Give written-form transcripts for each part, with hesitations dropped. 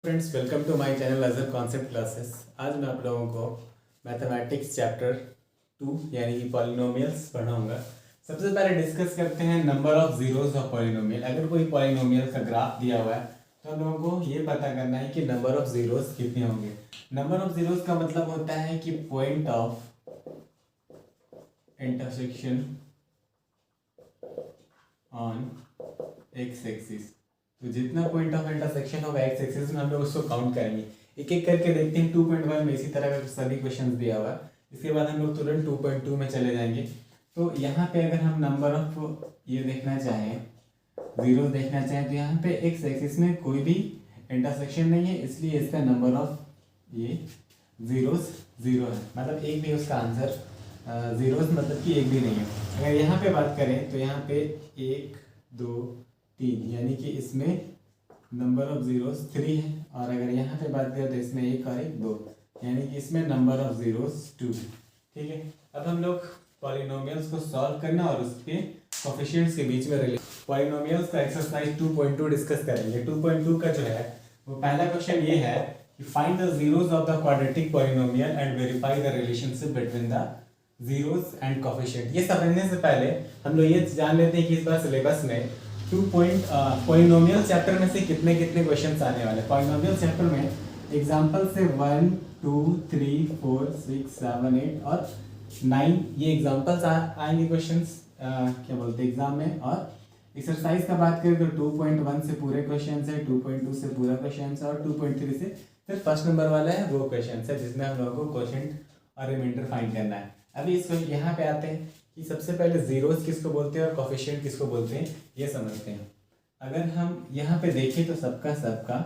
Friends, welcome to my channel Azhar concept classes. आज मैं आप लोगों को मैथमेटिक्स चैप्टर 2 यानी कि पॉलिनोमियल्स पढ़ाऊंगा। सबसे पहले डिस्कस करते हैं number of zeros of polynomial. अगर कोई पॉलिनोमियल का ग्राफ दिया हुआ है तो हम लोगों को ये पता करना है कि नंबर ऑफ जीरोस कितने होंगे। नंबर ऑफ जीरोस का मतलब होता है कि point of intersection on x axis. तो जितना पॉइंट ऑफ इंटरसेक्शन होगा एक्स एक्सिस में हम लोग उसको काउंट करेंगे। एक एक करके देखते हैं। 2.1 में इसी तरह का सभी क्वेश्चंस दिया हुआ है। इसके बाद हम लोग तुरंत 2.2 में चले जाएंगे। तो यहाँ पे अगर हम नंबर ऑफ ये देखना चाहें, जीरो देखना चाहें, तो यहाँ पे एक्स एक्सिस में कोई भी इंटरसेक्शन नहीं है, इसलिए इसका नंबर ऑफ ये जीरोस जीरो है। मतलब एक भी उसका आंसर जीरोस मतलब कि एक भी नहीं है। अगर यहाँ पे बात करें तो यहाँ पे 1 2 3 यानी कि इसमें नंबर ऑफ जीरोस 3 है। और अगर यहाँ पे बात करें तो इसमें 1 और 1 2 यानी कि इसमें नंबर ऑफ जीरोस 2। ठीक है, अब हम लोग पॉलिनोमियल्स को सॉल्व करना और उसके कोफिशिएंट्स के बीच में रिलेशन पॉलिनोमियल्स का एक्सरसाइज 2.2 डिस्कस करेंगे। 2.2 का जो है वो पहला क्वेश्चन ये है कि find the zeros of the quadratic polynomial and verify the relationship between the zeros and coefficient. ये समझने से पहले हम लोग ये जान लेते हैं कि इस बार सिलेबस में पॉलिनोमियल चैप्टर में से कितने कितने क्वेश्चंस आने वाले। पॉलिनोमियल चैप्टर में एग्जांपल से 1 2 3 4 6 7 8 और 9 ये एग्जांपल्स आएंगे क्वेश्चंस क्या बोलते हैं एग्जाम में। और एक्सरसाइज का बात करें तो 2.1 से पूरे क्वेश्चंस है, 2.2 से पूरा क्वेश्चन है और 2.3 से फिर फर्स्ट नंबर वाला है वो क्वेश्चन है जिसमें हम लोगों को क्वेश्चन और रिमाइंडर फाइंड करना है। अभी इसको यहाँ पे आते हैं कि सबसे पहले जीरोस किसको बोलते हैं और कोफिशिएंट किसको बोलते हैं ये समझते हैं। अगर हम यहाँ पे देखें तो सबका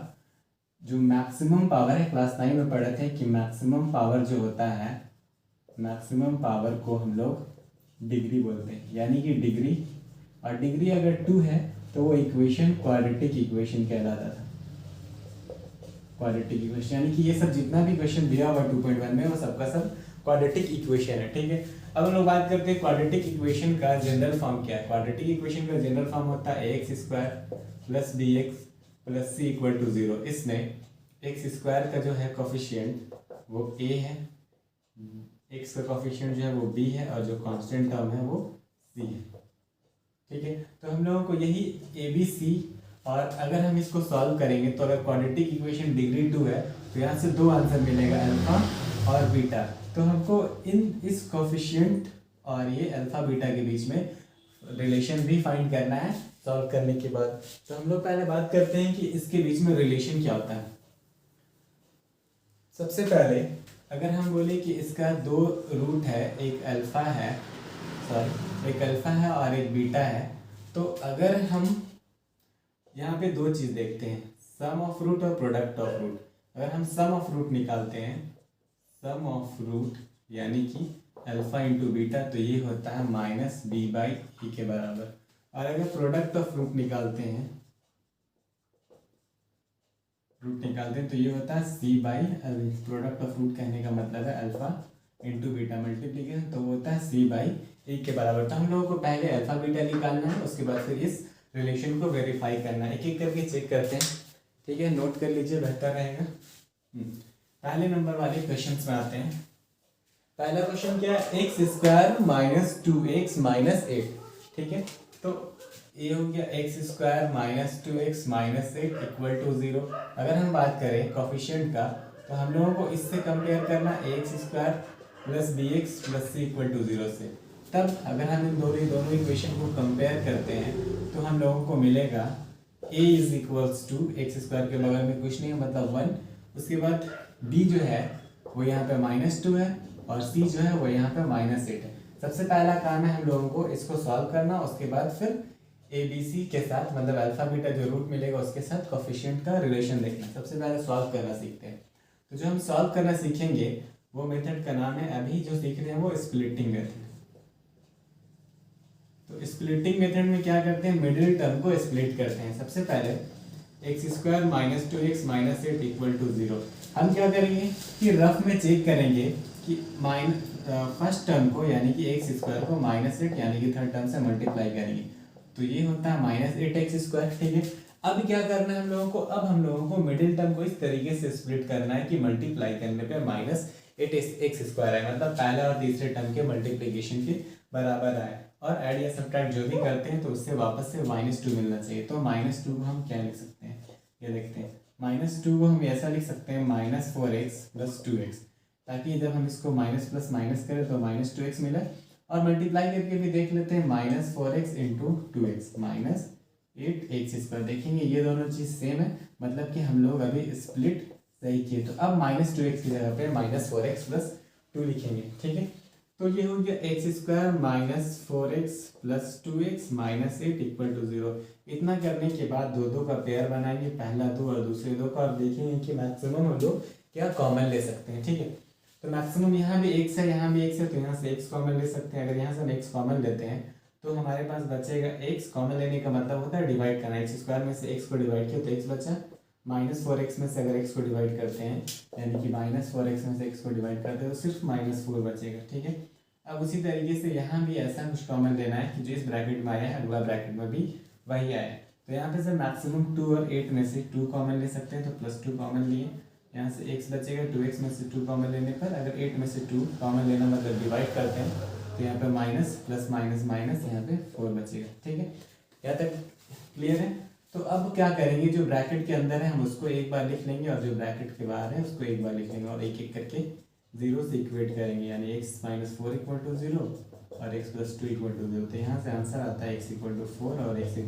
जो मैक्सिमम पावर है, क्लास 9 में पढ़े थे कि मैक्सिमम पावर जो होता है, मैक्सिमम पावर को हम लोग डिग्री बोलते हैं, यानी कि डिग्री। और डिग्री अगर 2 है तो वो इक्वेशन क्वाड्रेटिक इक्वेशन कहलाता था। क्वाड्रेटिक इक्वेशन यानी कि ये सब जितना भी क्वेश्चन दिया हुआ 2.1 में वो सबका सब क्वाड्रेटिक इक्वेशन है। ठीक है, अब हम लोग बात करते हैं क्वाड्रेटिक इक्वेशन का जनरल फॉर्म क्या है। क्वाड्रेटिक इक्वेशन का जनरल फॉर्म होता है ax square plus bx plus c equal to 0। इसमें x स्क्वायर का जो है कोफिशिएंट वो a है, x का कोफिशिएंट जो है वो b है और जो कांस्टेंट टर्म है वो c है। ठीक है, तो हम लोगों को यही a b c, और अगर हम इसको सॉल्व करेंगे तो अगर क्वाड्रेटिक इक्वेशन डिग्री 2 है तो यहाँ से दो आंसर मिलेगा, अल्फा और बीटा। तो हमको इस कोफिशिएंट और ये अल्फा बीटा के बीच में रिलेशन भी फाइंड करना है सॉल्व करने के बाद। तो हम लोग पहले बात करते हैं कि इसके बीच में रिलेशन क्या होता है। सबसे पहले अगर हम बोले कि इसका दो रूट है, एक अल्फा है, एक अल्फा है और एक बीटा है, तो अगर हम यहाँ पे दो चीज़ देखते हैं, सम ऑफ रूट और प्रोडक्ट ऑफ रूट। अगर हम सम ऑफ रूट निकालते हैं, सम ऑफ रूट यानी कि अल्फा इंटू बीटा, तो ये होता है माइनस बी बाई ई के बराबर। और अगर प्रोडक्ट ऑफ रूट निकालते हैं, तो ये होता है सी बाई, प्रोडक्ट ऑफ रूट कहने का मतलब है अल्फा इंटू बीटा मल्टीप्लीकेशन, तो वो होता है सी बाई ए के बराबर। तो हम लोगों को पहले अल्फा बीटा निकालना है, उसके बाद फिर इस रिलेशन को वेरीफाई करना है। एक एक करके चेक करते हैं। ठीक है, नोट कर लीजिए, बेहतर रहेगा। पहले नंबर वाले क्वेश्चंस में आते हैं। पहला क्वेश्चन क्या है, x square minus 2x minus 8। ठीक है, तो ये हो गया x square minus 2x minus 8 equal to 0। अगर हम बात करें कोफिशिएंट का तो हम लोगों को इससे कंपेयर करना x square plus b x plus c equal to 0 से। तब अगर हम इन दोनों इक्वेशन को कंपेयर करते हैं तो हम लोगों को मिलेगा a is equals to x square के बगल में कुछ नहीं है मतलब 1। उसके बाद b जो है वो यहाँ पे -2 है और c जो है वो यहाँ पे -8 है। सबसे पहला काम है हम लोगों को इसको सॉल्व करना, उसके बाद फिर a b c के साथ मतलब अल्फा बीटा जो रूट मिलेगा उसके साथ कोफिशिएंट का रिलेशन देखना। सबसे पहले सॉल्व करना सीखते हैं। तो जो हम सॉल्व करना सीखेंगे वो मेथड का नाम है, अभी जो सीख रहे हैं वो स्प्लिटिंग मेथड। तो स्प्लिटिंग मेथड में क्या करते हैं, मिडिल टर्म को स्प्लिट करते हैं। सबसे पहले x square minus 2x minus 8 equal to 0। हम क्या करेंगे कि रफ में चेक करेंगे कि फर्स्ट टर्म को यानी कि एक्स स्क्वायर को -8 यानी कि थर्ड टर्म से मल्टीप्लाई करेंगे, तो ये होता है -8x स्क्वायर। ठीक है, अब क्या करना है हम लोगों को, अब हम लोगों को मिडिल टर्म को इस तरीके से स्प्लिट करना है कि मल्टीप्लाई करने पे माइनस 8x² आए, मतलब पहले और तीसरे टर्म के मल्टीप्लीकेशन के बराबर आए। और ऐड या सब्ट्रैक्ट जो भी करते हैं तो उससे वापस से -2 मिलना चाहिए। तो -2 को हम क्या लिख सकते हैं, ये देखते हैं, -2 को हम ऐसा लिख सकते हैं -4x + 2x, ताकि जब हम इसको माइनस प्लस माइनस करें तो -2x मिले। और मल्टीप्लाई करके भी देख लेते हैं, -4x × 2x -8x²। देखेंगे ये दोनों चीज़ सेम है, मतलब कि हम लोग अभी स्प्लिट सही किए। तो अब -2x की जगह पे -4x + 2 लिखेंगे, ठीक है। तो ये हो गया x² -4x + 2x -8 = 0। इतना करने के बाद दो दो का पेयर बनाएंगे, पहला 2 और दूसरे 2 का, और देखेंगे कि मैक्सिमम हम लोग क्या कॉमन ले सकते हैं, ठीक है। तो मैक्सिमम यहाँ भी x है, यहाँ भी x है, तो यहाँ से x कॉमन ले सकते हैं। अगर यहाँ से हम x कॉमन लेते हैं तो हमारे पास बचेगा x। कॉमन लेने का मतलब होता है डिवाइड करना, x² में से x को डिवाइड किया तो x बचा, -4x में से अगर x को डिवाइड करते हैं, यानी कि -4x में से x को डिवाइड करते हैं तो सिर्फ -4 बचेगा, ठीक है। अब उसी तरीके से यहाँ भी ऐसा कुछ कॉमन लेना है कि जो इस ब्रैकेट में आया है अगला ब्रैकेट में भी वही आया है। तो यहाँ पे सर मैक्सिमम 2 और 8 में से 2 कॉमन ले सकते हैं, तो +2 कॉमन लिए, यहाँ से x बचेगा। 2x में से 2 कॉमन लेने पर, अगर 8 में से 2 कॉमन लेना मतलब डिवाइड करते हैं, तो यहाँ पे माइनस प्लस माइनस माइनस, यहाँ पे 4 बचेगा, ठीक है। यहाँ तक क्लियर है। तो अब क्या करेंगे, जो ब्रैकेट के अंदर है हम उसको एक बार लिख लेंगे, और जो ब्रैकेट के बाहर है उसको एक बार लिख लेंगे, और एक एक करके 0 से इक्वेट करेंगे, यानी x - 4 = 0 और x + 2 = 0। तो यहाँ से आंसर आता है x = 4 और x =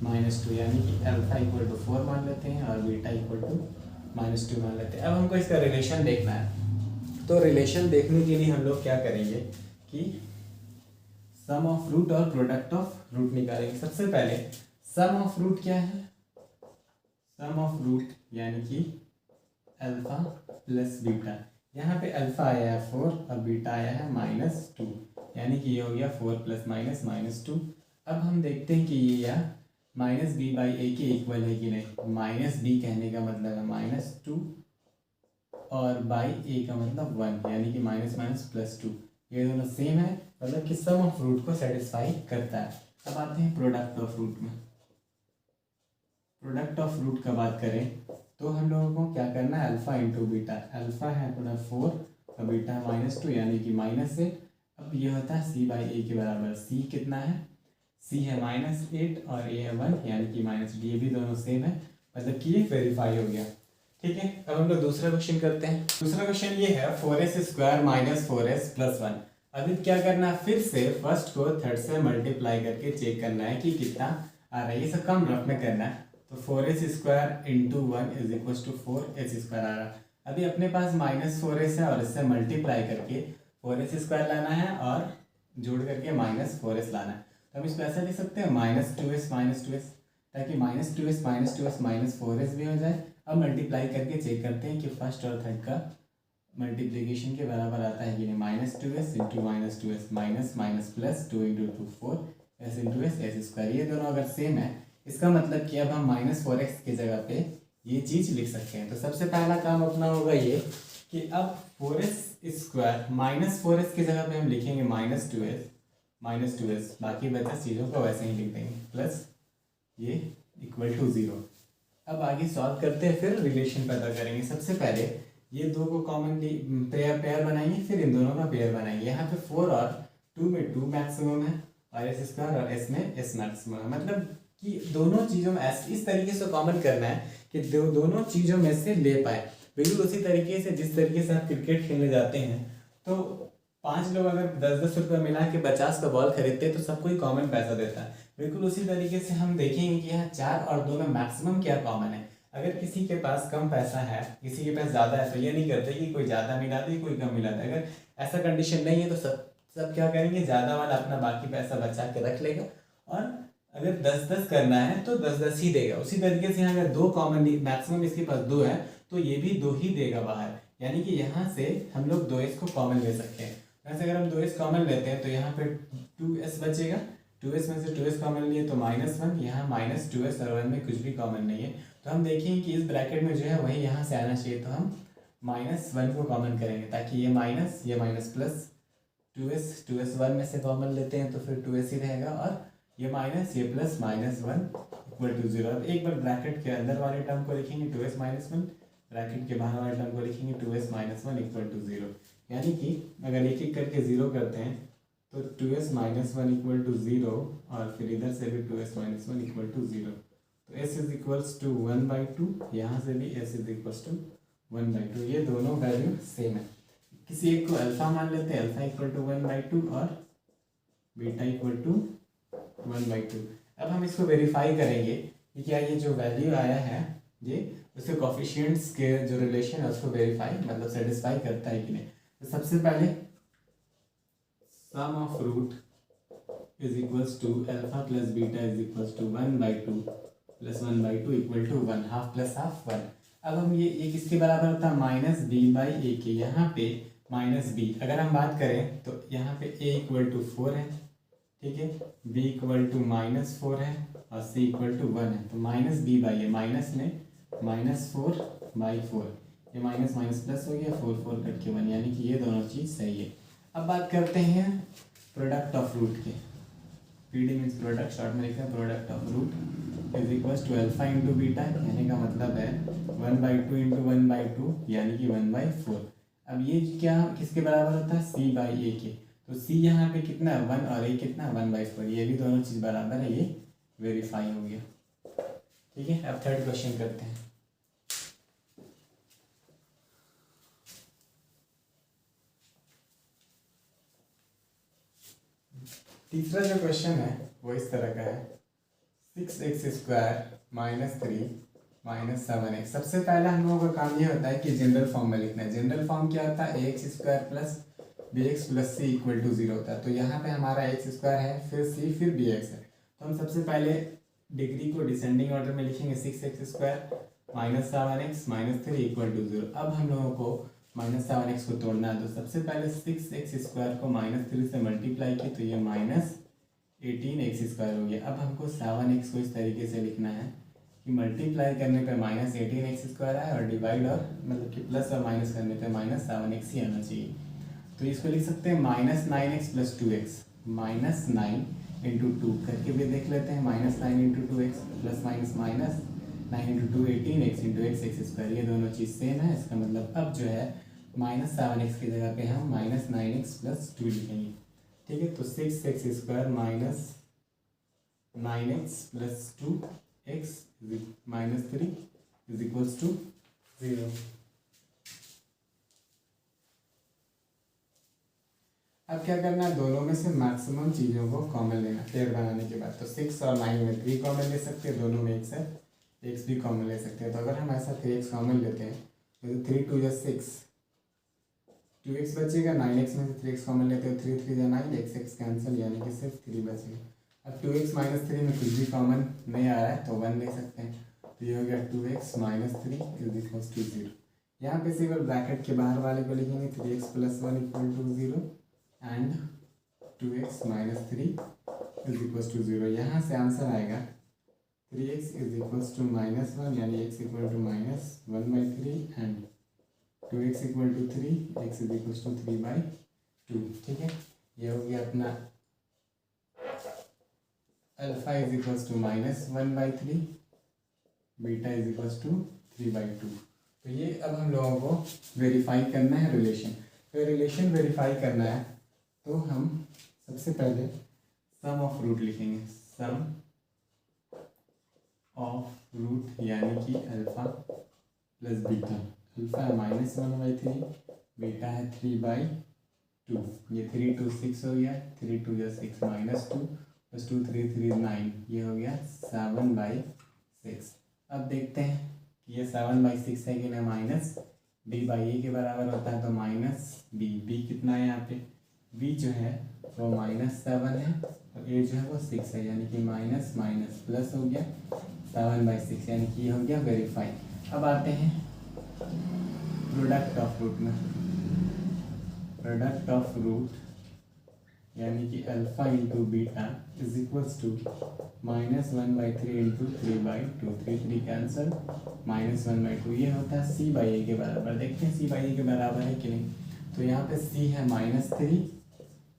-2, यानी कि अल्फा = 4 मान लेते हैं और बीटा = -2 मान लेते हैं। अब हमको इसका रिलेशन देखना है। तो रिलेशन देखने के लिए हम लोग क्या करेंगे कि सम ऑफ रूट और प्रोडक्ट ऑफ रूट निकालेंगे। सबसे पहले सम ऑफ रूट क्या है, सम ऑफ रूट यानी कि अल्फा प्लस बीटा। यहाँ पे अल्फा आया है 4 और बीटा आया है -2, यानी कि ये हो गया 4 + -2। अब हम देखते हैं कि ये या -b/a के इक्वल है कि नहीं। -b कहने का मतलब है -2 और a का मतलब 1, यानी कि -−+2। ये दोनों सेम है, मतलब कि सम ऑफ रूट को सेटिस्फाई करता है। अब आते हैं प्रोडक्ट ऑफ रूट में। प्रोडक्ट ऑफ रूट का बात करें तो हम लोगों को क्या करना है, अल्फा × बीटा। अल्फा है अपना 4 और बीटा है -2, यानी कि -8। अब ये होता है c/a के बराबर। c कितना है, c है -8 और a है 1, यानी कि -8। ये भी दोनों सेम है, मतलब कि ये वेरीफाई हो गया, ठीक है। अब हम लोग दूसरा क्वेश्चन करते हैं। दूसरा क्वेश्चन ये है 4s² - 4s + 1। अभी क्या करना है, फिर से फर्स्ट को थर्ड से मल्टीप्लाई करके चेक करना है कि कितना आ रहा है। ये सब काम रफ में करना है। तो 4s² × 1 = 4s² आ रहा है। अभी अपने पास -4s है और इससे मल्टीप्लाई करके 4s² लाना है और जोड़ करके -4s लाना है। तो हम इसको ऐसा लिख सकते हैं -2s, ताकि -2s -4s भी हो जाए। अब मल्टीप्लाई करके चेक करते हैं कि फर्स्ट और थर्ड का मल्टीप्लिकेशन के बराबर आता है कि नहीं। -2s × -2s minus +2 × 2 4s × s²। ये दोनों अगर सेम है, इसका मतलब कि अब हम -4x की जगह पे ये चीज़ लिख सकते हैं। तो सबसे पहला काम अपना होगा ये कि अब 4s² -4s की जगह पे हम लिखेंगे -2s, बाकी बचा चीज़ों को वैसे ही लिख देंगे, प्लस ये = 0। अब आगे सॉल्व करते हैं, फिर रिलेशन पैदा करेंगे। सबसे पहले ये दो को कॉमनली पेयर बनाएंगे, फिर इन दोनों का पेयर बनाएंगे। यहाँ पे 4 और 2 में 2 मैक्सिमम है और s² और s में s मैक्सिमम है, मतलब कि दोनों चीज़ों में इस तरीके से कॉमन करना है कि दोनों चीज़ों में से ले पाए। बिल्कुल उसी तरीके से जिस तरीके से आप क्रिकेट खेलने जाते हैं तो 5 लोग अगर 10-10 रुपये मिला के 50 का बॉल खरीदते हैं तो सबको ही कॉमन पैसा देता है। बिल्कुल उसी तरीके से हम देखेंगे कि यहाँ 4 और 2 में मैक्सिमम क्या कॉमन है। अगर किसी के पास कम पैसा है, किसी के पास ज़्यादा है, तो ये नहीं करते कि कोई ज़्यादा मिला दे कोई कम मिला दे। अगर ऐसा कंडीशन नहीं है तो सब क्या करेंगे, ज़्यादा वाला अपना बाकी पैसा बचा के रख लेगा, और अगर 10-10 करना है तो 10-10 ही देगा। उसी तरीके से यहाँ अगर 2 कॉमन मैक्सिमम इसके पास 2 है तो ये भी 2 ही देगा बाहर, यानी कि यहाँ से हम लोग 2s को कॉमन ले सकते हैं। वैसे अगर हम 2s कॉमन लेते हैं तो यहाँ पे 2s बचेगा। 2s में से 2s कॉमन लिए तो -1, यहाँ -2s और 1 में कुछ भी कॉमन नहीं है। तो हम देखेंगे कि इस ब्रैकेट में जो है वही यहाँ से आना चाहिए, तो हम -1 को कॉमन करेंगे, ताकि ये माइनस प्लस 2s 1 में से कॉमन लेते हैं तो फिर 2s ही रहेगा, और ये माइनस ये प्लस -1 इक्वल टू 0। अब एक बार ब्रैकेट के अंदर वाले टर्म को लिखेंगे 2s माइनस वन, ब्रैकेट के बाहर वाले टर्म को लिखेंगे 2s minus one equal to 0। यानी कि अगर एक एक करके 0 करते हैं तो 2s minus one equal to 0 और फिर इधर से भी 2s minus one equal to 0। तो s इज इक्वल्स टू 1/2, यहाँ से भी s इज इक्वल्स टू 1/2। ये दोनों वैल्यू सेम है। किसी एक को अल्फा मान लेते हैं, अल्फा इक्वल टू 1/2 और बीटा इक्वल टू 1/2। अब हम इसको वेरीफाई करेंगे कि क्या ये जो वैल्यू आया है ये उसके कोफिशिएंट्स के जो रिलेशन है उसको वेरीफाई मतलब सेटिस्फाई करता है कि नहीं। तो सबसे पहले sum of root is equals to alpha plus beta is equals to 1/2 plus 1/2 equal to 1, half plus half 1। अब हम ये किसके बराबर होता है माइनस बी बाई ए के। यहाँ पे माइनस बी अगर हम बात करें तो यहाँ पे a इक्वल टू 4 है, ठीक है, b इक्वल टू -4 है और c इक्वल टू 1 है। तो minus b by a, minus में -4/4, ये माइनस माइनस प्लस हो गया, 4 कट के 1, यानी कि ये दोनों चीज़ सही है। अब बात करते हैं प्रोडक्ट ऑफ रूट के। पीडी मीन्स प्रोडक्ट, शॉर्ट में लिखते हैं product of root is equals to alpha into beta, कहने का मतलब है 1/2 इंटू 1/2 यानी कि 1/4। अब ये क्या किसके बराबर होता है c बाई ए के। तो c यहाँ पे कितना है 1 और a कितना 1/4, ये भी दोनों चीज़ बराबर है, ये वेरीफाई हो गया। ठीक है, अब थर्ड क्वेश्चन करते हैं। तीसरा जो क्वेश्चन है वो इस तरह का है 6x² माइनस 3 माइनस 7x। सबसे पहले हम लोगों का काम ये होता है कि जनरल फॉर्म में लिखना है। जनरल फॉर्म क्या होता है ax² plus bx plus c equal to 0 होता है। तो यहाँ पे हमारा x² है, फिर c, फिर bx है। तो हम सबसे पहले डिग्री को डिसेंडिंग ऑर्डर में लिखेंगे 6x² minus 7x minus 3 equal to 0। अब हम लोगों को -7x को तोड़ना है। तो सबसे पहले 6x² को -3 से मल्टीप्लाई किया तो ये -18x² हो गया। अब हमको 7x को इस तरीके से लिखना है कि मल्टीप्लाई करने पे -18x² आए और डिवाइड और मतलब कि प्लस और माइनस करने पे -7x ही आना चाहिए। तो इसको लिख सकते हैं -9x प्लस 2x, -9 इंटू 2 करके भी देख लेते हैं, -9 into 2x plus minus -9 into 2 18x into x²। ये दोनों चीज़ सेम है, इसका मतलब अब जो है -7x की जगह पे हम -9x प्लस 2 लिखेंगे। ठीक है, तो 6x² minus 9x plus 2x minus 3 is equals to 0। अब क्या करना है, दोनों में से मैक्सिमम चीज़ों को कॉमन लेना पेयर बनाने के बाद। तो 6 और 9 में 3 कॉमन ले सकते हैं, दोनों में x भी कॉमन ले सकते हैं। तो अगर हम ऐसा 3x कॉमन लेते हैं तो 3 2 या 6, 2x बचेगा, 9x में से 3x कॉमन लेते हो 3 3 या 9, x कैंसिल यानी कि सिर्फ 3 बचेगा। अब 2x माइनस 3 में कुछ भी कॉमन नहीं आ रहा है तो 1 ले सकते हैं। तो ये हो गया 2x minus 3 is equals to 0। यहाँ पे सिर्फ ब्रैकेट के बाहर वाले को लिखेंगे 3x plus 1 equal to 0 and 2x minus 3 is equals to 0। यहाँ से आंसर आएगा 3x इज इक्वल्स टू -1 यानी x equal to -1/3 and 2x equal to 3, x is equals to 3/2। ठीक है, ये हो गया अपना alpha is equals to -1/3, beta is equals to 3/2। तो ये अब हम लोगों को वेरीफाई करना है रिलेशन। तो रिलेशन वेरीफाई करना है तो हम सबसे पहले सम ऑफ रूट लिखेंगे। सम ऑफ रूट यानी कि अल्फा प्लस बीटा। अल्फा है -1/3, बीटा है 3/2। ये 3 2 6 हो गया, 3 2 या 6 -2 प्लस 2 3 3 9, ये हो गया 7/6। अब देखते हैं कि ये 7/6 है कि ना, माइनस b बाई ए के बराबर होता है। तो माइनस b कितना है यहाँ पे, b जो है वो -7 है और a जो है वो 6 है, यानी कि माइनस माइनस प्लस हो गया 7/6, यानी कि ये हो गया वेरीफाई। अब आते हैं प्रोडक्ट ऑफ रूट में। प्रोडक्ट ऑफ रूट यानी कि alpha into beta is equals to -1/3 into 3/2, 3 3 cancel, -1/2, ये होता है c बाई ए के बराबर। देखते हैं c बाई ए के बराबर है कि नहीं। तो यहाँ पे c है -3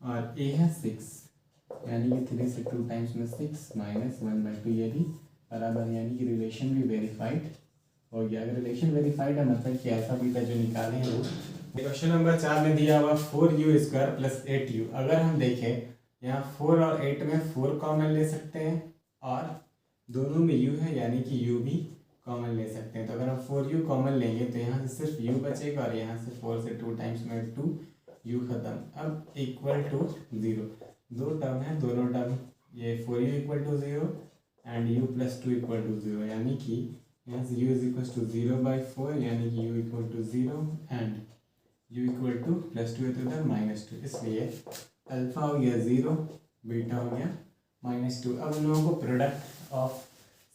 और a है 6, यानी कि 3 से 2 टाइम्स में 6 -1/2, ये भी बराबर, यानी कि रिलेशन भी वेरीफाइड हो गया। अगर रिलेशन वेरीफाइड है मतलब कि अल्फा बीटा जो निकाले हैं वो। क्वेश्चन नंबर 4 में दिया हुआ 4u² + 8u। अगर हम देखें यहाँ 4 और 8 में 4 कॉमन ले सकते हैं और दोनों में u है यानी कि u भी कॉमन ले सकते हैं। तो अगर हम 4u कॉमन लेंगे तो यहाँ से सिर्फ u बचेगा और यहाँ से 4 से 2 टाइम्स में 2u खत्म। अब इक्वल टू 0, दो टर्म है, दोनों टर्म ये 4u = 0 एंड u + 2 = 0, यानी कि यहाँ से u = 0/4 यानी कि u = 0 एंड u = +2 है तो इधर -2, इसलिए अल्फा हो गया 0, बीटा हो गया -2। अब उन लोगों को product of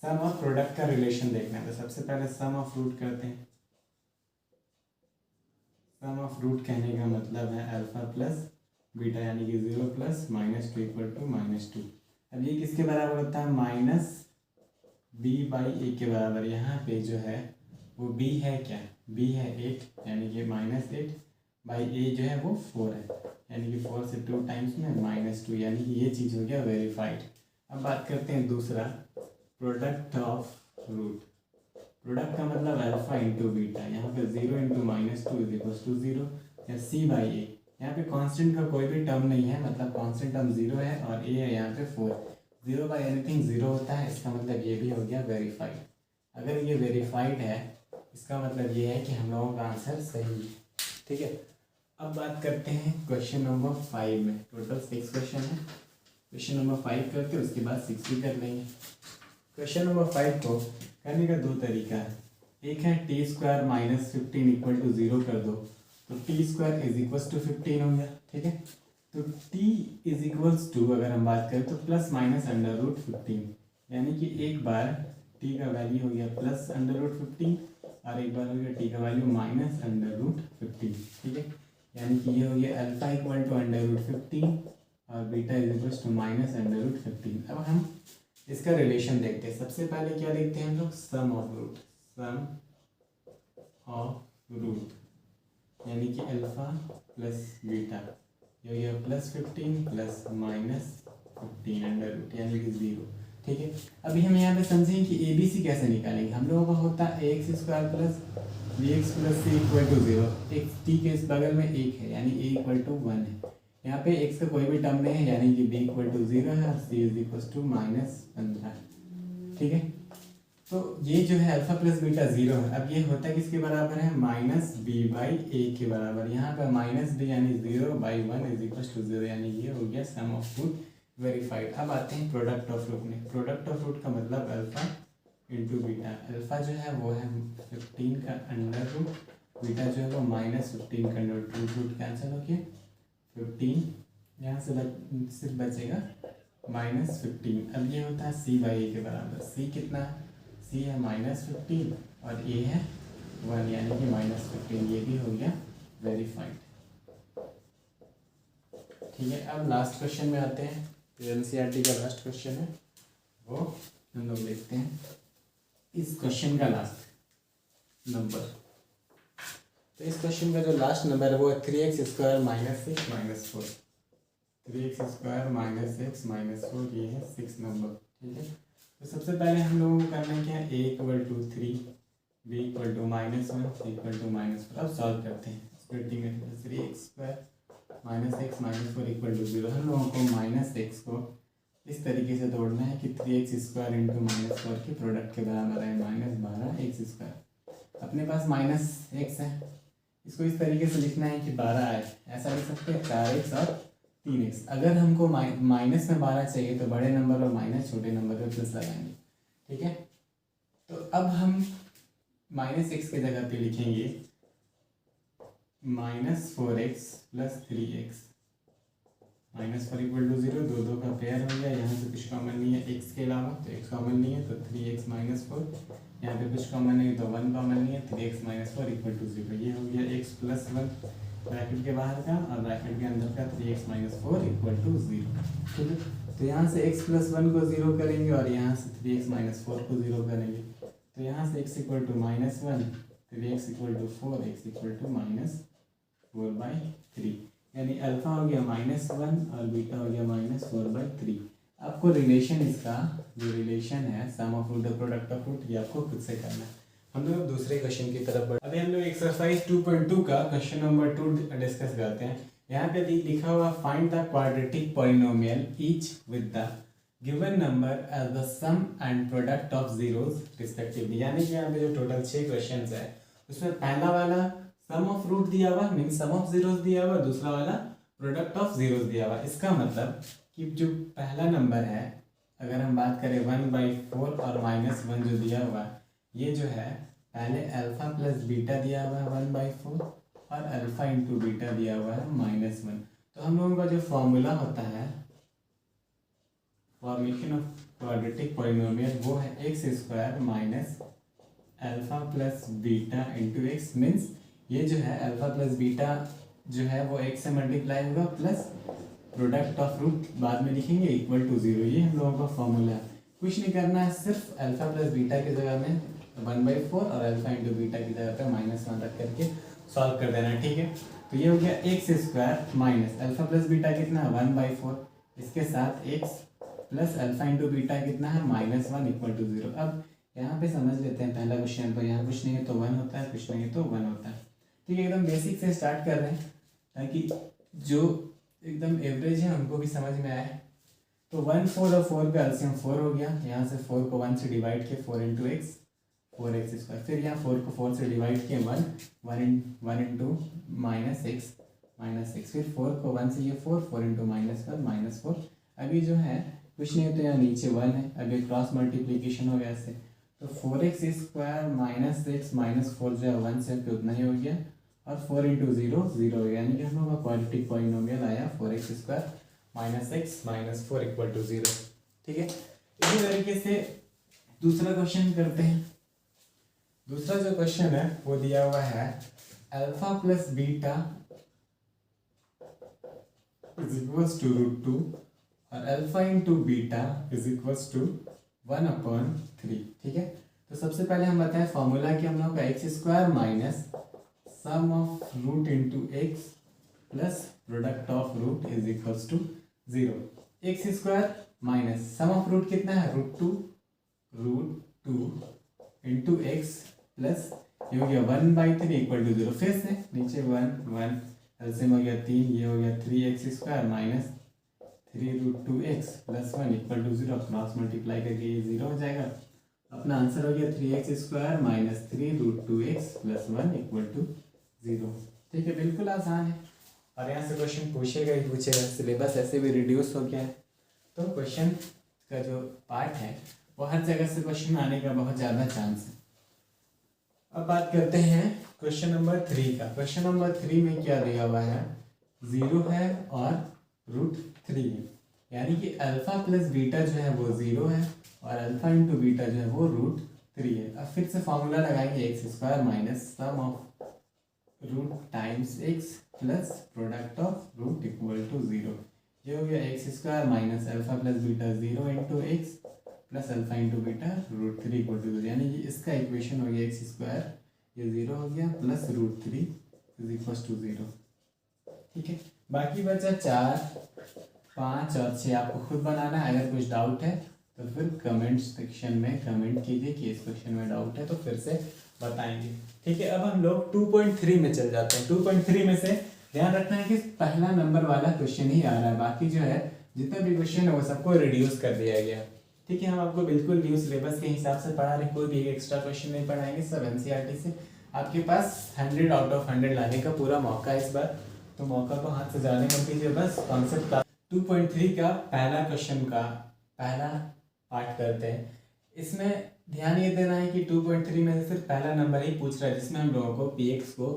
sum of product का रिलेशन देखना है। तो सबसे पहले सम ऑफ रूट करते हैं। सम ऑफ रूट कहने का मतलब है अल्फा प्लस बीटा यानी कि 0 + -2 = -2। अब ये किसके बराबर होता है? -b/a के बराबर। यहाँ पे जो है वो b है क्या? b है 8 यानी कि -8/a जो है वो 4 है यानी कि 4 से 2 टाइम्स में -2, यानी कि ये चीज़ हो गया वेरीफाइड। अब बात करते हैं दूसरा, प्रोडक्ट ऑफ रूट। प्रोडक्ट का मतलब अल्फा इंटू बीटा। यहाँ पे 0 × -2 = 0 या c/a। यहाँ पे कांस्टेंट का कोई भी टर्म नहीं है, मतलब कांस्टेंट टर्म 0 है और a है यहाँ पे 4। 0 बाई एनीथिंग 0 होता है, इसका मतलब ये भी हो गया वेरीफाइड। अगर ये वेरीफाइड है इसका मतलब ये है कि हम लोगों का आंसर सही है। ठीक है, अब बात करते हैं क्वेश्चन नंबर 5 में। टोटल 6 क्वेश्चन है। क्वेश्चन नंबर 5 करके उसके बाद 6 भी कर लेंगे। क्वेश्चन नंबर 5 को करने का दो तरीका है। एक है t² - 15 = 0 कर दो तो t² = 15 हो गया। ठीक है, तो t अगर हम बात करें तो ±√15, यानी कि एक बार t का वैल्यू हो गया +√15 और एक बार हो गया t का वैल्यू -√15। ठीक है, यानी कि ये हो गया अल्फा = √15 और बीटा -√15। अब हम इसका रिलेशन देखते हैं। सबसे पहले क्या देखते हैं हम लोग? Sum of root. Sum of root यानी कि अल्फा प्लस बीटा ये +15 + -15 √ यानी कि 0। ठीक है, अभी हम यहाँ पे समझें कि ABC कैसे निकालेंगे। हम लोगों का होता है ax² + bx + c = 0। एक t के इस बगल में 1 है यानी a = 1 है। यहाँ पे x का कोई भी टर्म नहीं है यानी कि b = 0 है और c = -15। ठीक है, तो ये जो है अल्फा प्लस बीटा 0 है। अब ये होता है किसके बराबर है? -b/a के बराबर। यहाँ पे -b यानी 0/1 = 0, यानी ये हो गया सम ऑफ रूट वेरीफाइड। अब आते हैं प्रोडक्ट ऑफ रूट में। प्रोडक्ट ऑफ रूट का मतलब अल्फा इंटू बीटा। अल्फा जो है वो है 15 का अंडर रूट, बीटा जो है वो -15 का अंडर रूट। कैंसिल हो गया 15, यहाँ से सिर्फ बचेगा -15। अब ये होता है c/a के बराबर। c कितना है? c है -15 और a है 1 यानी कि -15। ये भी हो गया वेरीफाइड। ठीक है, अब लास्ट क्वेश्चन में आते हैं। एनसीईआरटी का लास्ट क्वेश्चन है वो हम लोग देखते हैं। इस क्वेश्चन का लास्ट नंबर, तो इस क्वेश्चन का जो लास्ट नंबर है वो है 3x² - 6 - 4। 3x² - 6 - 4 ये है 6 नंबर। ठीक है, तो सबसे पहले हम लोगों को करना क्या है? a = 3, b = -1, c = -4। अब सॉल्व करते हैं। स्प्लिटिंग में 3x² - 6 - 4 = 0। हम लोगों को -x को इस तरीके से तोड़ना है कि 3x² × -4 के प्रोडक्ट के बराबर है -12x²। अपने पास -x है, इसको इस तरीके से लिखना है कि 12 आए। ऐसा लिख सकते हैं 4x और 3x। अगर हमको माइनस में 12 चाहिए तो बड़े नंबर और माइनस, छोटे नंबर पे प्लस लगाएंगे। ठीक है, तो अब हम -x की जगह पे लिखेंगे -4x + 3x। -4 = 0, 2 2 का पेयर हो गया। यहाँ से कुछ कॉमन नहीं है x के अलावा, तो x कॉमन नहीं है तो 3x - 4। यहाँ पे कुछ कॉमन नहीं है तो 1 कॉमन नहीं है, 3x - 4 = 0। ये हो गया x + 1 ब्रैकेट के बाहर का और ब्रैकेट के अंदर का 3x - 4 = 0। ठीक है, तो यहाँ से x + 1 को 0 करेंगे और यहाँ से 3x - 4 को 0 करेंगे। तो यहाँ से x = -1, 3x = 4, x = -4/3, यानी अल्फा हो गया -1 और बीटा हो गया -4/3। आपको रिलेशन इसका जो रिलेशन है sum of root product of root ये आपको खुद से करना है। हम लोग दूसरे क्वेश्चन की तरफ बढ़ अभी हम लोग एक्सरसाइज 2.2 का क्वेश्चन नंबर 2 डिस्कस करते हैं। यहाँ पे लिखा हुआ find the quadratic polynomial each with the given number as the sum and product of zeros respectively. यानी कि यहाँ पे जो टोटल 6 क्वेश्चन है उसमें पहला वाला सम ऑफ रूट दिया हुआ मीन सम ऑफ जीरोस दिया हुआ, दूसरा वाला प्रोडक्ट ऑफ जीरोस दिया हुआ। इसका मतलब कि जो पहला नंबर है अगर हम बात करें 1/4 और -1 जो दिया हुआ ये जो है पहले अल्फा प्लस बीटा दिया हुआ है 1/4 और अल्फा इंटू बीटा दिया हुआ है -1। तो हम लोगों का जो फॉर्मूला होता है फॉर्मेशन ऑफ क्वाड्रेटिक पॉलिनोमियल वो है x² minus alpha plus beta into x. Means ये जो है अल्फा प्लस बीटा जो है वो x से मल्टीप्लाई होगा प्लस प्रोडक्ट ऑफ रूट बाद में लिखेंगे इक्वल टू 0। ये हम लोगों का फॉर्मूला है। कुछ नहीं करना है, सिर्फ अल्फा प्लस बीटा की जगह में 1/4 और अल्फा इंटू बीटा की जगह पे -1 रख करके सॉल्व कर देना है। ठीक है, तो ये हो गया x² minus alpha plus beta कितना है 1/4, इसके साथ x plus alpha into beta कितना है -1 इक्वल टू 0। अब यहाँ पे समझ लेते हैं पहला क्वेश्चन। तो यहाँ कुछ नहीं है तो 1 होता है, कुछ नहीं है तो 1 होता है। ठीक है, एकदम बेसिक से स्टार्ट कर रहे हैं ताकि जो एकदम एवरेज है उनको भी समझ में आए। तो 1 4 और 4 का एलसीएम 4 हो गया। यहाँ से 4 को 1 से डिवाइड किए 4 इंटू एक्स 4x²। फिर यहाँ 4 को 4 से डिवाइड किए 1 इंटू -x। फिर 4 को 1 से ये 4 इंटू -1 -4। अभी जो है कुछ नहीं तो यहाँ नीचे 1 है, अभी क्रॉस मल्टीप्लीकेशन हो गया ऐसे। तो 4x² -x -4 जो है 1 से उतना ही हो गया और 4 इंटू 0 0 हो गया। यानी कि हम लोग का क्वाड्रेटिक पॉलिनोमियल आया 4x² -x -4 इक्वल टू 0। ठीक है, इसी तरीके से दूसरा क्वेश्चन करते हैं। दूसरा जो क्वेश्चन है वो दिया हुआ है alpha plus beta is equals to √2 और alpha into beta is equals to 1/3। ठीक है, तो सबसे पहले हम बताएं फॉर्मूला कि हम लोग का x² minus sum of root into x plus product of root is equals to 0। x² minus sum of root कितना है √2 इंटू एक्स प्लस ये हो गया 1/3 इक्वल टू 0। फिर से नीचे 1 एलसीएम हो गया 3, ये हो गया 3x² minus 3√2x plus 1 equal to 0। Cross multiply करके ये 0 हो जाएगा। अपना आंसर हो गया 3x² minus 3√2x plus 1 equal to 0। ठीक है, बिल्कुल आसान है और यहाँ से क्वेश्चन पूछेगा ही पूछेगा। सिलेबस ऐसे भी रिड्यूस हो गया है तो क्वेश्चन का जो पार्ट है वो हर जगह से क्वेश्चन आने का बहुत ज़्यादा चांस है। अब बात करते हैं क्वेश्चन नंबर 3 का। क्वेश्चन नंबर 3 में क्या दिया हुआ है 0 है और √3 है। यानी कि अल्फा प्लस बीटा जो है वो 0 है और अल्फा इंटू बीटा जो है वो √3 है। अब फिर से फॉर्मूला लगाएंगे x² minus sum of root times x plus product of root equal to 0। ये हो गया x² minus alpha plus beta 0 into x plus alpha into beta √3 equal to 0। यानी कि इसका इक्वेशन हो गया x² ये 0 हो गया प्लस √3 इज इक्वल टू 0। ठीक है, बाकी बचा 4 5 और 6 आपको खुद बनाना है। अगर कुछ डाउट है तो फिर कमेंट सेक्शन में कमेंट कीजिए कि इस क्वेश्चन में डाउट है तो फिर से बताएंगे। ठीक है, अब हम लोग 2.3 में चल जाते हैं। 2.3 में से ध्यान रखना है कि पहला नंबर वाला क्वेश्चन ही आ रहा है, बाकी जो है जितना भी क्वेश्चन है वो सबको रिड्यूस कर दिया गया। ठीक है, हम आपको बिल्कुल न्यू सिलेबस के हिसाब से पढ़ा रहे, कोई भी एक्स्ट्रा क्वेश्चन नहीं पढ़ाएंगे, सब एनसीईआरटी से। आपके पास 100 आउट ऑफ 100 लाने का पूरा मौका है इस बार, तो मौका को हाथ से जाने मत दीजिए। बस कॉन्सेप्ट का 2.3 का पहला क्वेश्चन का पहला पार्ट करते हैं। इसमें ध्यान ये देना है कि 2.3 में सिर्फ पहला नंबर ही पूछ रहा है जिसमें हम लोगों को px को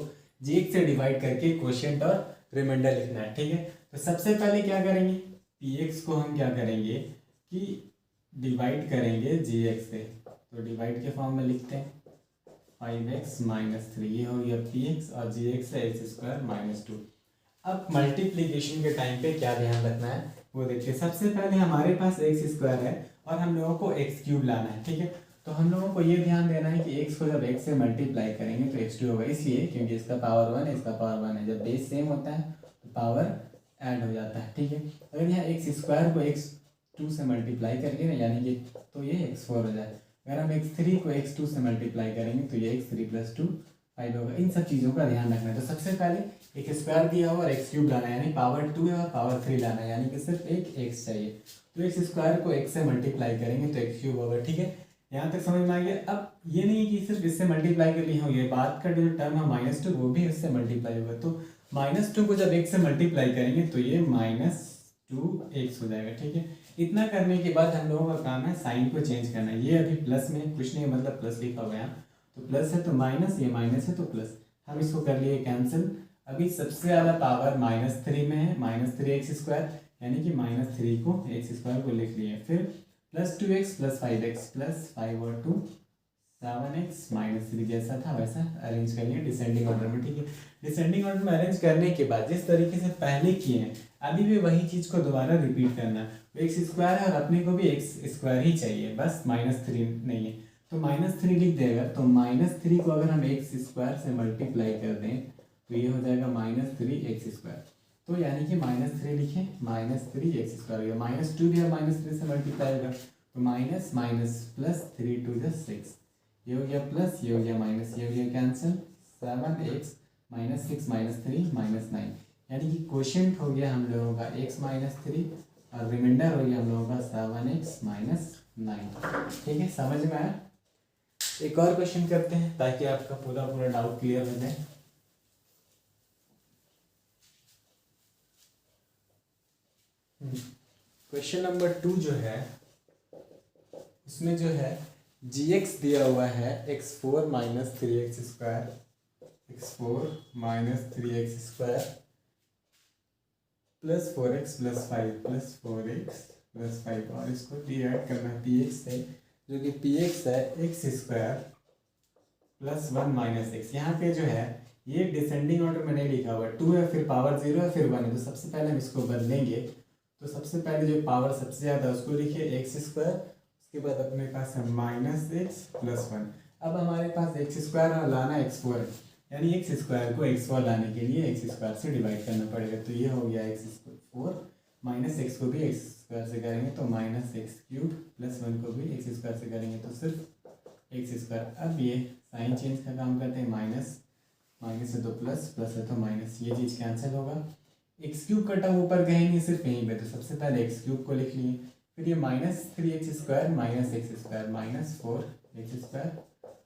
gx से डिवाइड करके क्वोशिएंट और रिमाइंडर लिखना है। ठीक है, तो सबसे पहले क्या करेंगे px को हम क्या करेंगे कि डिवाइड करेंगे gx से। तो डिवाइड के फॉर्म में लिखते हैं 5x माइनस 3, ये हो गया px और gx है x² माइनस 2। अब मल्टीप्लीकेशन के टाइम पे क्या ध्यान रखना है वो देखिए। सबसे पहले हमारे पास x² है और हम लोगों को x³ लाना है। ठीक है, तो हम लोगों को ये ध्यान देना है कि x को जब x से मल्टीप्लाई करेंगे तो x2 होगा, इसलिए क्योंकि इसका पावर 1 है इसका पावर 1 है। जब बेस सेम होता है तो पावर ऐड हो जाता है। ठीक है, अगर यहाँ x² को x2 x2 से मल्टीप्लाई करेंगे ना, यानी कि तो ये x4 हो जाए। अगर हम x3 को x2 से मल्टीप्लाई करेंगे तो ये x3 + 2 5 होगा। इन सब चीज़ों का ध्यान रखना है। तो सबसे पहले एक स्क्वायर दिया हुआ और x³ लाना है, यानी पावर 2 है और पावर 3 लाना है, यानी कि सिर्फ एक x चाहिए। तो x स्क्वायर को x से मल्टीप्लाई करेंगे तो x³ होगा। ठीक है, यहाँ तक समझ में आ गया। अब ये नहीं कि सिर्फ इससे मल्टीप्लाई कर लिए हो, ये बात का जो टर्म है -2 वो भी इससे मल्टीप्लाई होगा। तो -2 को जब x से मल्टीप्लाई करेंगे तो ये -2x हो जाएगा। ठीक है, इतना करने के बाद हम लोगों का काम है साइन को चेंज करना। ये अभी प्लस में कुछ नहीं, मतलब प्लस लिखा हुआ है यहाँ, तो प्लस है तो माइनस, ये माइनस है तो प्लस। हम इसको कर लिए कैंसिल। अभी सबसे ज़्यादा पावर -3 में है, -3x², यानी कि -3 को x² को लिख लिए। फिर +2x + 5x + 5 और 2 7x -3 जैसा था वैसा अरेंज करिए डिसेंडिंग ऑर्डर में। ठीक है, डिसेंडिंग ऑर्डर में अरेंज करने के बाद जिस तरीके से पहले किए हैं अभी भी वही चीज़ को दोबारा रिपीट करना। तो x² है और अपने को भी x² ही चाहिए, बस -3 नहीं है। तो -3 लिख देगा। तो -3 को अगर हम x² से मल्टीप्लाई कर दें तो ये हो जाएगा -3x²। तो यानी कि -3 लिखें, -3x² होगा। -2 भी -3 से मल्टीप्लाई होगा तो माइनस माइनस +3 2 = 6, ये हो गया प्लस, ये हो गया माइनस, ये हो गया कैंसिल। 7x -6 -3 -9, यानी कि क्वोशिएंट हो गया हम लोगों का x -3 और रिमाइंडर हो गया हम लोगों का 7x -9। ठीक है, समझ में आया। एक और क्वेश्चन करते हैं ताकि आपका पूरा डाउट क्लियर हो जाए। क्वेश्चन नंबर 2 जो है उसमें जो है gx दिया हुआ है x4 - 3x², x4 - 3x² + 4x + 5 + 4x + 5, और इसको डिवाइड करना है px से, जो कि px है x² + 1 - x। यहाँ पे जो है ये डिसेंडिंग ऑर्डर में नहीं लिखा हुआ, 2 है फिर पावर 0 है फिर 1 है। तो सबसे पहले हम इसको बदलेंगे। तो सबसे पहले जो पावर सबसे ज़्यादा है उसको लिखिए x², उसके बाद अपने पास है -x + 1। अब हमारे पास x² और लाना x4 है, यानी x² को x4 लाने के लिए x² से डिवाइड करना पड़ेगा। तो ये हो गया x4 -x को भी x² से करेंगे तो -x³ + 1 को भी x² से करेंगे तो सिर्फ x²। अब ये साइन चेंज का काम करते हैं, माइनस माइनस है तो प्लस, प्लस है तो माइनस, ये चीज़ कैंसिल होगा। x³ का टर्म ऊपर कहीं नहीं, सिर्फ यहीं पे। तो सबसे पहले x³ को लिख लिए, फिर ये -3x² -x² -4x²,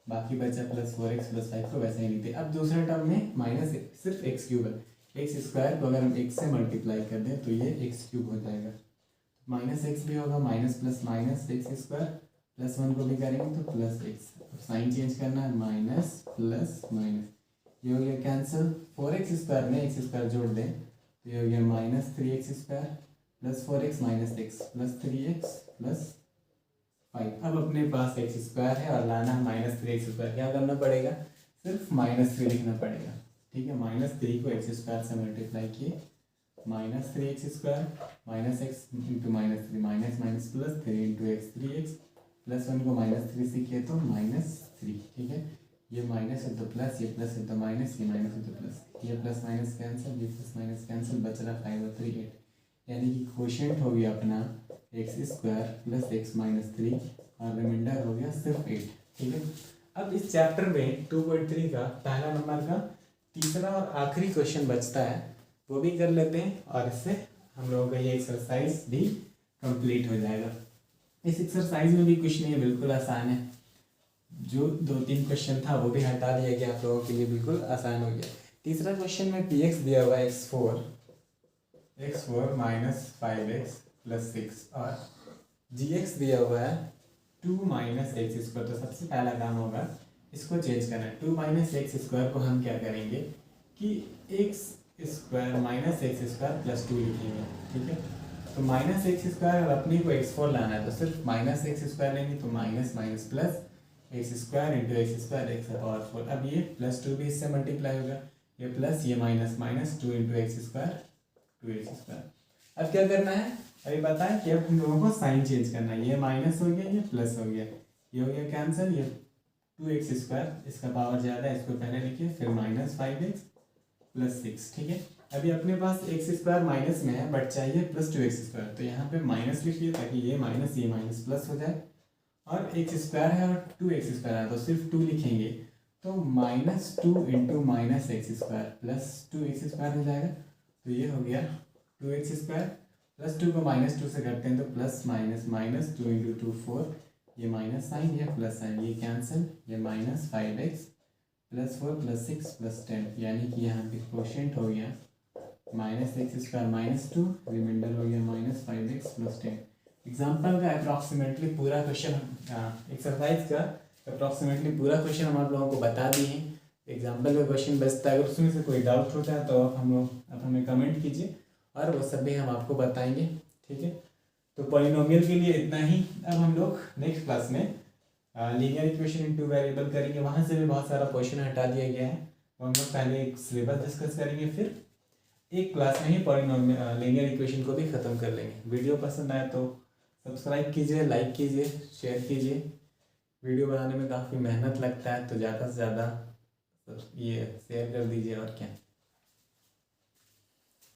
बाकी बचा +4x + 5 को वैसे ही लिखते। अब दूसरे टर्म में माइनस सिर्फ x³ है, x² को अगर हम x से मल्टीप्लाई कर दें तो ये x³ हो जाएगा। -x भी होगा, माइनस प्लस माइनस x² +1 को भी करेंगे तो +x। साइन चेंज करना है, माइनस प्लस माइनस, ये हो गया कैंसिल। 4x² में x² जोड़ दें तो ये हो गया -3x² + 4x -x + 3x + 5। अब अपने पास x² है और लाना है -3x²। क्या करना पड़ेगा, सिर्फ -3 लिखना पड़ेगा। ठीक है, -3 को x² से मल्टीप्लाई किए, -3x² -x × -3 minus minus plus 3 × x 3x +1 को -3 से किए तो -3। ठीक है, ये माइनस है तो प्लस, ये प्लस है तो माइनस, ये माइनस है तो प्लस, ये प्लस माइनस कैंसिल, ये प्लस माइनस कैंसिल, बच रहा 5 और 3 8, यानी कि क्वोशिएंट हो गया अपना x² + x -3 और रिमाइंडर हो गया सिर्फ 8। ठीक है, अब इस चैप्टर में 2.3 का पहला नंबर का तीसरा और आखिरी क्वेश्चन बचता है, वो भी कर लेते हैं और इससे हम लोगों का ये एक्सरसाइज भी कंप्लीट हो जाएगा। इस एक्सरसाइज में भी कुछ नहीं है, बिल्कुल आसान है। जो 2-3 क्वेश्चन था वो भी हटा दिया गया, आप लोगों के लिए बिल्कुल आसान हो गया। तीसरा क्वेश्चन में px दिया हुआ है x4 -5x + 6 और gx दिया हुआ है 2 - x²। तो सबसे पहला काम होगा इसको चेंज करना है। 2 - x² को हम क्या करेंगे कि x² -x² + 2 लिखेंगे। ठीक है, तो -x² और अपनी को x4 लाना है तो सिर्फ -x² लेंगे तो minus minus plus x² × x² x⁴। अब ये +2 भी इससे मल्टीप्लाई होगा, ये प्लस ये माइनस माइनस 2 × x², 2x²। अब क्या करना है, अभी बताएं कि अब हम लोगों को साइन चेंज करना है। ये माइनस हो गया, ये प्लस हो गया, ये हो गया कैंसिल। ये 2x², इसका पावर ज़्यादा है, इसको पहले लिखिए, फिर -5x + 6। ठीक है, अभी अपने पास एक्स स्क्वायर माइनस में है बट चाहिए प्लस टू एक्स स्क्वायर, तो यहाँ पे माइनस लिखिए ताकि ये माइनस प्लस हो जाए। और एक्स स्क्वायर है और टू एक्स स्क्वायर है तो सिर्फ टू लिखेंगे, तो minus two into minus x square plus two x square हो जाएगा। तो ये हो गया two x square, plus two को माइनस टू से करते हैं तो plus minus minus two into two four, ये माइनस साइन ये प्लस साइन ये कैंसिल, ये minus five x plus four plus six plus ten, यानी कि यहाँ पे क्वोशिएंट हो गया minus x square minus two, reminder हो गया minus five x plus ten. Example का अप्रॉक्सीमेटली पूरा क्वेश्चन, एक्सरसाइज का अप्रॉक्सीमेटली पूरा क्वेश्चन हम आप लोगों को बता दिए हैं। एग्जाम्पल का क्वेश्चन बचता है, अगर उसमें से कोई डाउट होता है तो आप हमें कमेंट कीजिए और वो सब भी हम आपको बताएंगे, ठीक है। तो पॉलिनोमियल के लिए इतना ही। अब हम लोग नेक्स्ट क्लास में linear equation in two variable करेंगे, वहाँ से भी बहुत सारा क्वेश्चन हटा दिया गया है, तो हम लोग पहले एक सिलेबस डिस्कस करेंगे, फिर एक क्लास में ही पॉलिनोमियल लीनियर इक्वेशन को भी ख़त्म कर लेंगे। वीडियो पसंद आए तो सब्सक्राइब कीजिए, लाइक कीजिए, शेयर कीजिए। वीडियो बनाने में काफ़ी मेहनत लगता है तो ज़्यादा से ज़्यादा ये शेयर कर दीजिए और क्या।